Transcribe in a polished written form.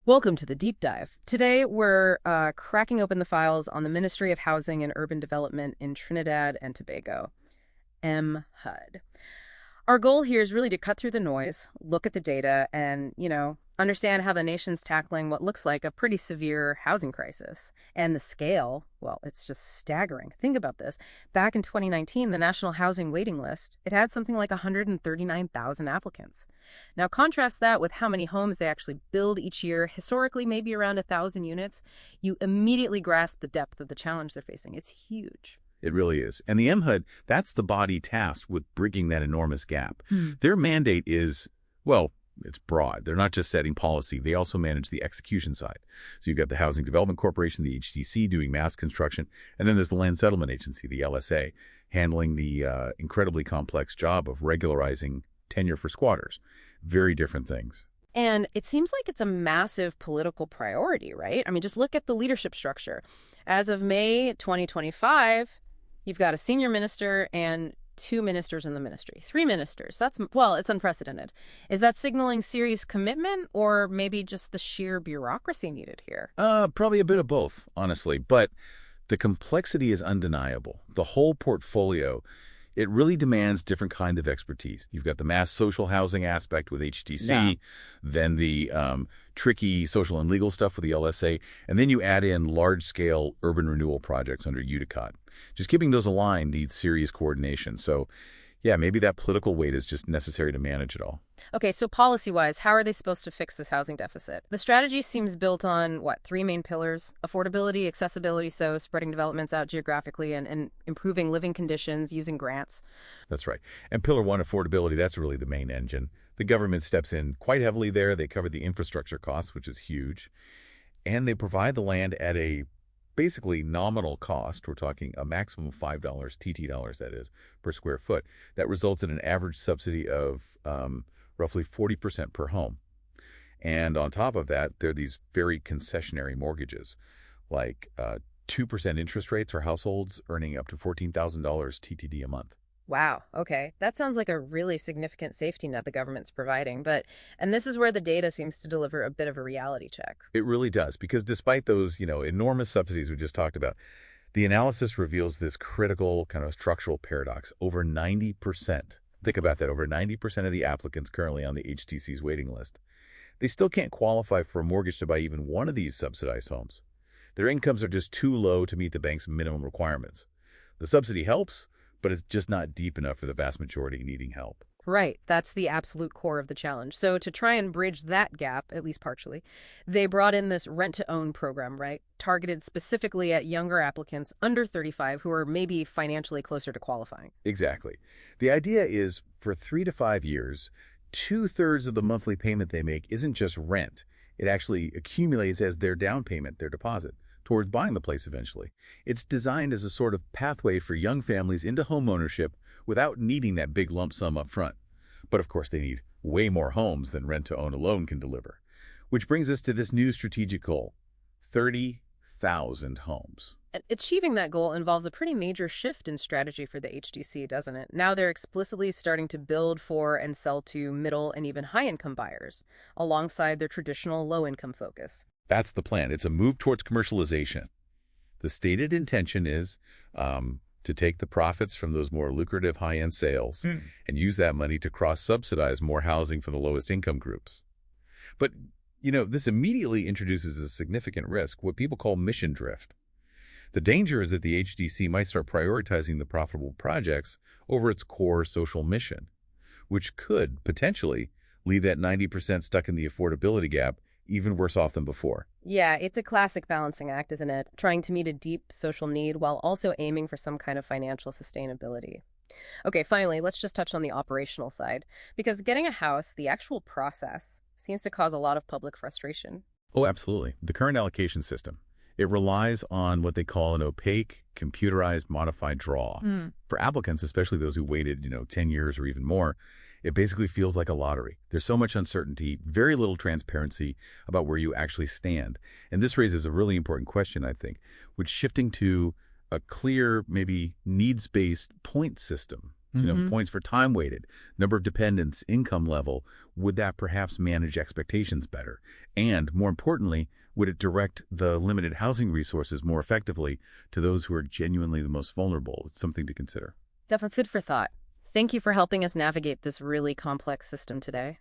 Welcome to the deep dive. Today, we're cracking open the files on the Ministry of Housing and Urban Development in Trinidad and Tobago, MHUD. Our goal here is really to cut through the noise, look at the data, and, understand how the nation's tackling what looks like a pretty severe housing crisis. And the scale, well, it's just staggering. Think about this. Back in 2019, the National Housing Waiting List, it had something like 139,000 applicants. Now, contrast that with how many homes they actually build each year, historically maybe around 1,000 units. You immediately grasp the depth of the challenge they're facing. It's huge. It really is. And the MHUD, that's the body tasked with bridging that enormous gap. Their mandate is, well, it's broad. They're not just setting policy. They also manage the execution side. So you've got the Housing Development Corporation, the HDC, doing mass construction. And then there's the Land Settlement Agency, the LSA, handling the incredibly complex job of regularizing tenure for squatters. Very different things. And it seems like it's a massive political priority, right? I mean, just look at the leadership structure. As of May 2025, you've got a senior minister and 2 ministers in the ministry. 3 ministers. It's unprecedented. Is that signaling serious commitment or maybe just the sheer bureaucracy needed here? Probably a bit of both, honestly. But the complexity is undeniable. The whole portfolio, it really demands different kind of expertise. You've got the mass social housing aspect with HTC, then the tricky social and legal stuff with the LSA, and then you add in large-scale urban renewal projects under UDCOT. Just keeping those aligned needs serious coordination. So, yeah, maybe that political weight is just necessary to manage it all. Okay, so policy-wise, how are they supposed to fix this housing deficit? The strategy seems built on, 3 main pillars: affordability, accessibility, so spreading developments out geographically and improving living conditions using grants. That's right. And Pillar 1, affordability, that's really the main engine. The government steps in quite heavily there. They cover the infrastructure costs, which is huge. And they provide the land at a basically nominal cost. We're talking a maximum of $5, TT dollars, that is, per square foot. That results in an average subsidy of roughly 40% per home. And on top of that, there are these very concessionary mortgages, like 2% interest rates for households earning up to $14,000 TTD a month. Wow, okay. That sounds like a really significant safety net the government's providing. And this is where the data seems to deliver a bit of a reality check. It really does, because despite those, enormous subsidies we just talked about, the analysis reveals this critical kind of structural paradox. Over 90%, think about that, over 90% of the applicants currently on the HTC's waiting list, they still can't qualify for a mortgage to buy even one of these subsidized homes. Their incomes are just too low to meet the bank's minimum requirements. The subsidy helps, but it's just not deep enough for the vast majority needing help. Right. That's the absolute core of the challenge. So to try and bridge that gap, at least partially, they brought in this rent-to-own program, right? Targeted specifically at younger applicants under 35 who are maybe financially closer to qualifying. Exactly. The idea is for 3 to 5 years, 2/3 of the monthly payment they make isn't just rent. It actually accumulates as their down payment, their deposit, towards buying the place eventually. It's designed as a sort of pathway for young families into home ownership without needing that big lump sum up front. But of course, they need way more homes than rent-to-own alone can deliver. Which brings us to this new strategic goal: 30,000 homes. And achieving that goal involves a pretty major shift in strategy for the HDC, doesn't it? Now they're explicitly starting to build for and sell to middle and even high-income buyers, alongside their traditional low-income focus. That's the plan. It's a move towards commercialization. The stated intention is to take the profits from those more lucrative high-end sales and use that money to cross-subsidize more housing for the lowest income groups. But, this immediately introduces a significant risk, what people call mission drift. The danger is that the HDC might start prioritizing the profitable projects over its core social mission, which could potentially leave that 90% stuck in the affordability gap even worse off than before. Yeah, it's a classic balancing act, isn't it? Trying to meet a deep social need while also aiming for some kind of financial sustainability. Okay, finally, let's just touch on the operational side, because getting a house, the actual process, seems to cause a lot of public frustration. Oh, absolutely. The current allocation system, it relies on what they call an opaque, computerized, modified draw. For applicants, especially those who waited, 10 years or even more, it basically feels like a lottery. There's so much uncertainty, very little transparency about where you actually stand. And this raises a really important question, I think, which shifting to a clear, maybe needs-based point system Points for time weighted, number of dependents, income level. Would that perhaps manage expectations better? And more importantly, would it direct the limited housing resources more effectively to those who are genuinely the most vulnerable? It's something to consider. Definitely food for thought. Thank you for helping us navigate this really complex system today.